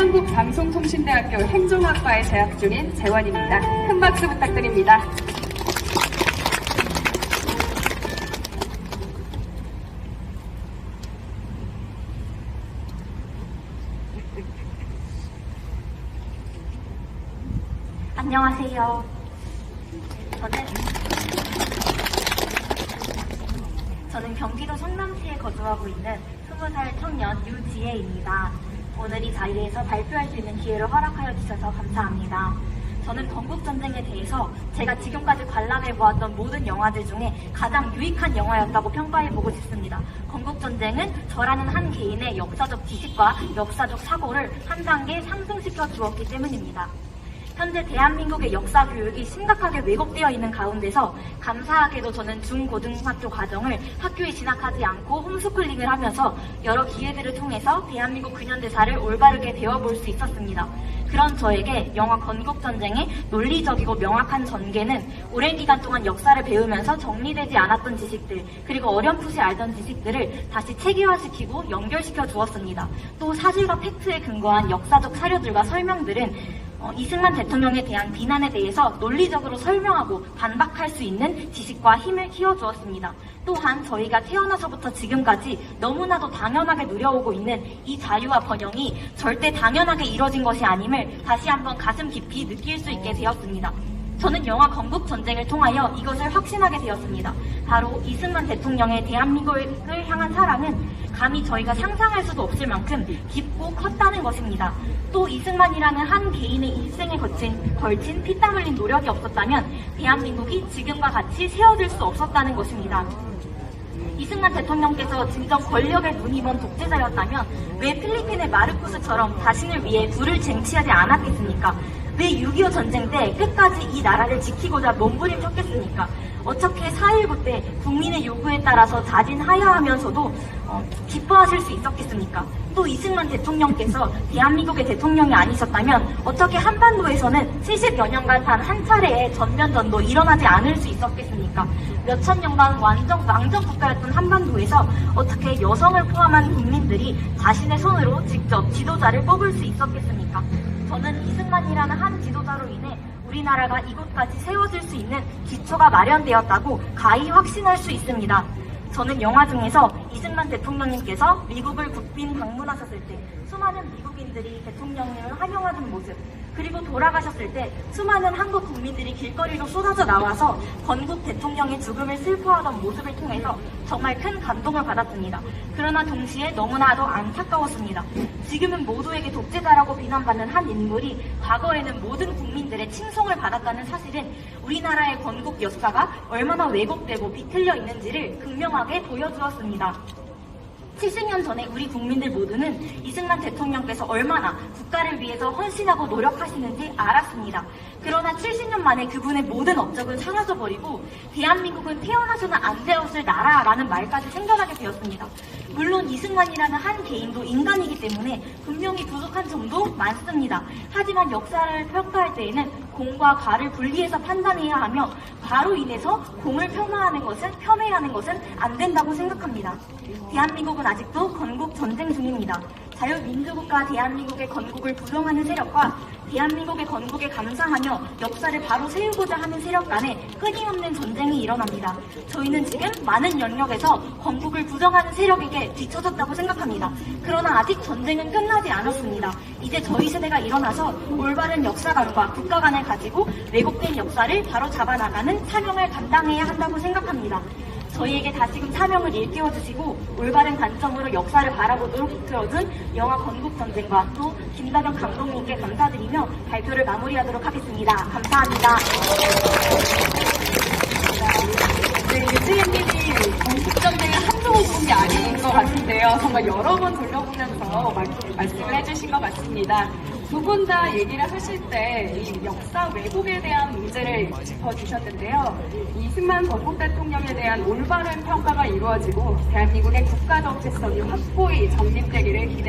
한국방송통신대학교 행정학과에 재학 중인 재원입니다. 큰 박수 부탁드립니다. 안녕하세요. 저는 경기도 성남시에 거주하고 있는 20살 청년 유지혜입니다. 오늘 이 자리에서 발표할 수 있는 기회를 허락하여 주셔서 감사합니다. 저는 건국전쟁에 대해서 제가 지금까지 관람해보았던 모든 영화들 중에 가장 유익한 영화였다고 평가해보고 싶습니다. 건국전쟁은 저라는 한 개인의 역사적 지식과 역사적 사고를 한 단계 상승시켜 주었기 때문입니다. 현재 대한민국의 역사 교육이 심각하게 왜곡되어 있는 가운데서 감사하게도 저는 중고등학교 과정을 학교에 진학하지 않고 홈스쿨링을 하면서 여러 기회들을 통해서 대한민국 근현대사를 올바르게 배워볼 수 있었습니다. 그런 저에게 영화 건국전쟁의 논리적이고 명확한 전개는 오랜 기간 동안 역사를 배우면서 정리되지 않았던 지식들, 그리고 어렴풋이 알던 지식들을 다시 체계화시키고 연결시켜 주었습니다. 또 사실과 팩트에 근거한 역사적 사료들과 설명들은 이승만 대통령에 대한 비난에 대해서 논리적으로 설명하고 반박할 수 있는 지식과 힘을 키워주었습니다. 또한 저희가 태어나서부터 지금까지 너무나도 당연하게 누려오고 있는 이 자유와 번영이 절대 당연하게 이뤄진 것이 아님을 다시 한번 가슴 깊이 느낄 수 있게 되었습니다. 저는 영화 건국전쟁을 통하여 이것을 확신하게 되었습니다. 바로 이승만 대통령의 대한민국을 향한 사랑은 감히 저희가 상상할 수도 없을 만큼 깊고 컸다는 것입니다. 또 이승만이라는 한 개인의 일생에 걸친 피땀 흘린 노력이 없었다면 대한민국이 지금과 같이 세워질 수 없었다는 것입니다. 이승만 대통령께서 진정 권력에 눈이 먼 독재자였다면 왜 필리핀의 마르코스처럼 자신을 위해 불을 쟁취하지 않았겠습니까? 왜 6.25 전쟁 때 끝까지 이 나라를 지키고자 몸부림쳤겠습니까? 어떻게 4.19 때 국민의 요구에 따라서 자진하야하면서도 기뻐하실 수 있었겠습니까? 또 이승만 대통령께서 대한민국의 대통령이 아니셨다면 어떻게 한반도에서는 70여 년간 단 한 차례의 전면전도 일어나지 않을 수 있었겠습니까? 몇천 년간 왕정 국가였던 한반도에서 어떻게 여성을 포함한 국민들이 자신의 손으로 직접 지도자를 뽑을 수 있었겠습니까? 저는 이승만이라는 한 지도자로 인해 우리나라가 이곳까지 세워질 수 있는 기초가 마련되었다고 가히 확신할 수 있습니다. 저는 영화 중에서 이승만 대통령님께서 미국을 국빈 방문하셨을 때 수많은 미국인들이 대통령님을 환영하는 모습, 그리고 돌아가셨을 때 수많은 한국 국민들이 길거리로 쏟아져 나와서 건국 대통령의 죽음을 슬퍼하던 모습을 통해서 정말 큰 감동을 받았습니다. 그러나 동시에 너무나도 안타까웠습니다. 지금은 모두에게 독재자라고 비난받는 한 인물이 과거에는 모든 국민들의 칭송을 받았다는 사실은 우리나라의 건국 역사가 얼마나 왜곡되고 비틀려 있는지를 극명하게 보여주었습니다. 70년 전에 우리 국민들 모두는 이승만 대통령께서 얼마나 국가를 위해서 헌신하고 노력하시는지 알았습니다. 그러나 70년 만에 그분의 모든 업적은 사라져버리고 대한민국은 태어나서는 안 되었을 나라라는 말까지 생겨나게 되었습니다. 물론 이승만이라는 한 개인도 인간이기 때문에 분명히 부족한 점도 많습니다. 하지만 역사를 평가할 때에는 공과 과를 분리해서 판단해야 하며 과로 인해서 공을 폄하하는 것은 안 된다고 생각합니다. 대한민국은 아직도 건국 전쟁 중입니다. 자유민주국가 대한민국의 건국을 부정하는 세력과 대한민국의 건국에 감사하며 역사를 바로 세우고자 하는 세력 간에 끊임없는 전쟁이 일어납니다. 저희는 지금 많은 영역에서 건국을 부정하는 세력에게 뒤처졌다고 생각합니다. 그러나 아직 전쟁은 끝나지 않았습니다. 이제 저희 세대가 일어나서 올바른 역사관과 국가관을 가지고 왜곡된 역사를 바로 잡아나가는 사명을 감당해야 한다고 생각합니다. 저희에게 다시금 사명을 일깨워주시고 올바른 관점으로 역사를 바라보도록 이끌어준 영화 건국전쟁과 또 김다경 감독님께 감사드리며 발표를 마무리하도록 하겠습니다. 감사합니다. 네, 유지혜님이 건국전쟁을 한두 번 본 게 아닌 것 같은데요. 정말 여러 번 돌려보면서 말씀을 해주신 것 같습니다. 두 분 다 얘기를 하실 때 이 역사 왜곡에 대한 문제를 짚어주셨는데요. 이승만 건국 대통령에 대한 올바른 평가가 이루어지고 대한민국의 국가 정체성이 확고히 정립되기를 기대합니다.